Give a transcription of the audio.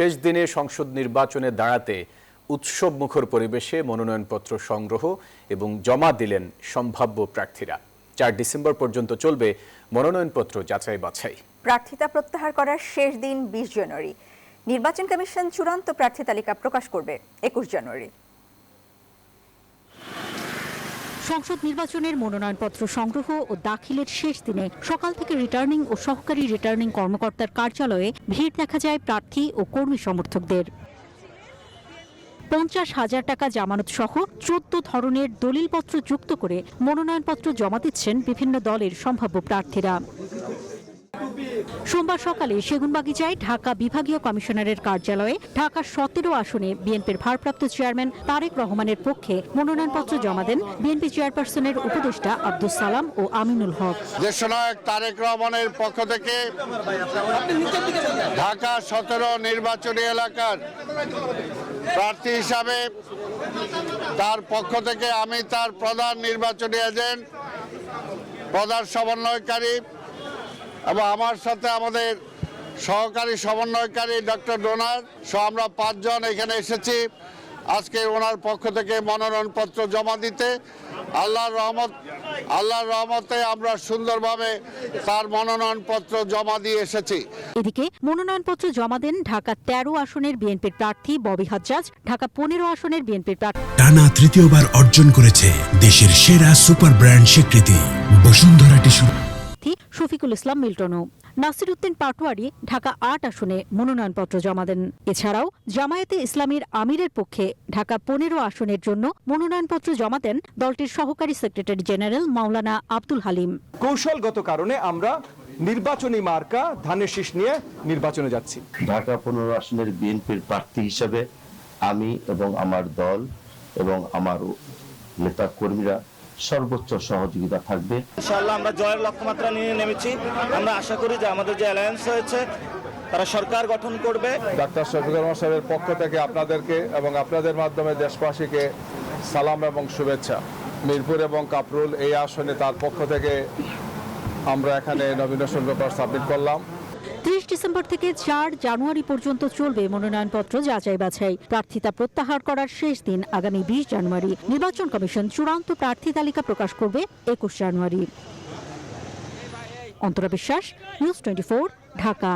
শেষ দিনে সংসদ নির্বাচনে দাঁড়াতে উৎসবমুখর পরিবেশে মনোনয়নপত্র সংগ্রহ এবং জমা দিলেন সম্ভাব্য প্রার্থীরা। 4 ডিসেম্বর পর্যন্ত চলবে মনোনয়নপত্র যাচাই বাছাই। প্রার্থিতা প্রত্যাহার করার শেষ দিন 20 জানুয়ারি। নির্বাচন কমিশন চূড়ান্ত প্রার্থী তালিকা প্রকাশ করবে 21 জানুয়ারি। সংসদ নির্বাচনের মনোনয়নপত্র সংগ্রহ ও দাখিলের শেষ দিনে সকাল থেকে রিটার্নিং ও সহকারী রিটার্নিং কর্মকর্তার কার্যালয়ে ভিড় দেখা যায় প্রার্থী ও কর্মী সমর্থকদের। 50,000 টাকা জামানত সহ 14 ধরনের দলিলপত্র যুক্ত করে মনোনয়নপত্র জমা দিচ্ছেন বিভিন্ন দলের সম্ভাব্য প্রার্থীরা। সোমবার সকালে সেগুনবাগিচায় ঢাকা বিভাগীয় কমিশনারের কার্যালয়ে ঢাকা 17 আসনে বিএনপির ভারপ্রাপ্ত চেয়ারম্যান তারেক রহমানের পক্ষে মনোনয়নপত্র জমা দেন বিএনপি চেয়ারপারসনের উপদেষ্টা আব্দুস সালাম ও আমিনুল হক। দেশনায়ক তারেক রহমানের পক্ষ থেকে ঢাকা 17 নির্বাচনী এলাকার প্রার্থী হিসাবে তার পক্ষ থেকে আমি তার প্রধান নির্বাচনী এজেন্ট, প্রধান সমন্বয়কারী এবং আমার সাথে আমাদের সহকারী সমন্বয়কারী ডক্টর ডোনার সহ আমরা 5 জন এখানে এসেছি আজকে ওনার পক্ষ থেকে মনোনয়নপত্র জমা দিতে। আল্লাহর রহমতে আমরা সুন্দরভাবে তার মনোনয়নপত্র জমা দিয়ে এসেছি। এদিকে মনোনয়নপত্র জমা দেন ঢাকা 13 আসনের বিএনপির প্রার্থী ববি হাজ্জাজ, ঢাকা 15 আসনের বিএনপির প্রার্থী টানা তৃতীয়বার অর্জন করেছে দেশের সেরা সুপার ব্র্যান্ড স্বীকৃতি বসুন্ধরা টিস্যু শফিকুল ইসলাম মিল্টনও। নাসির উদ্দিন পাটোয়ারি ঢাকা 8 আসনে মনোনয়নপত্র জমা দেন। এছাড়াও জামায়াতে ইসলামীর আমিরের পক্ষে ঢাকা 15 আসনের জন্য মনোনয়নপত্র জমা দেন দলটির সহকারী সেক্রেটারি জেনারেল মাওলানা আব্দুল হালিম। কৌশলগত কারণে আমরা নির্বাচনী মার্কা ধানের শীষ নিয়ে নির্বাচনে যাচ্ছি। ঢাকা 15 আসনের বিএনপির প্রার্থী হিসেবে আমি এবং আমার দল এবং আমার নেতা কর্মীরা সর্বোচ্চ সহযোগিতা থাকবে। ইনশাআল্লাহ আমরা জয়ের লক্ষ্যমাত্রা নিয়ে নেমেছি। আমরা আশা করি যে আমাদের যে অ্যালায়েন্স হয়েছে তারা সরকার গঠন করবে। ডাক্তার শফিকুর রহমান সাহেবের পক্ষ থেকে আপনাদেরকে এবং আপনাদের মাধ্যমে দেশবাসীকে সালাম এবং শুভেচ্ছা। মিরপুর এবং কাপরুল এই আসনে তার পক্ষ থেকে আমরা এখানে নমিনেশন পেপার সাবমিট করলাম। 30 ডিসেম্বর থেকে 4 জানুয়ারি পর্যন্ত চলবে মনোনয়নপত্র যাচাই বাছাই। প্রার্থিতা প্রত্যাহার করার শেষ দিন আগামী 20 জানুয়ারি। নির্বাচন কমিশন চূড়ান্ত প্রার্থী তালিকা প্রকাশ করবে 21 জানুয়ারি। অন্তরা বিশ্বাস, নিউজ 24, ঢাকা।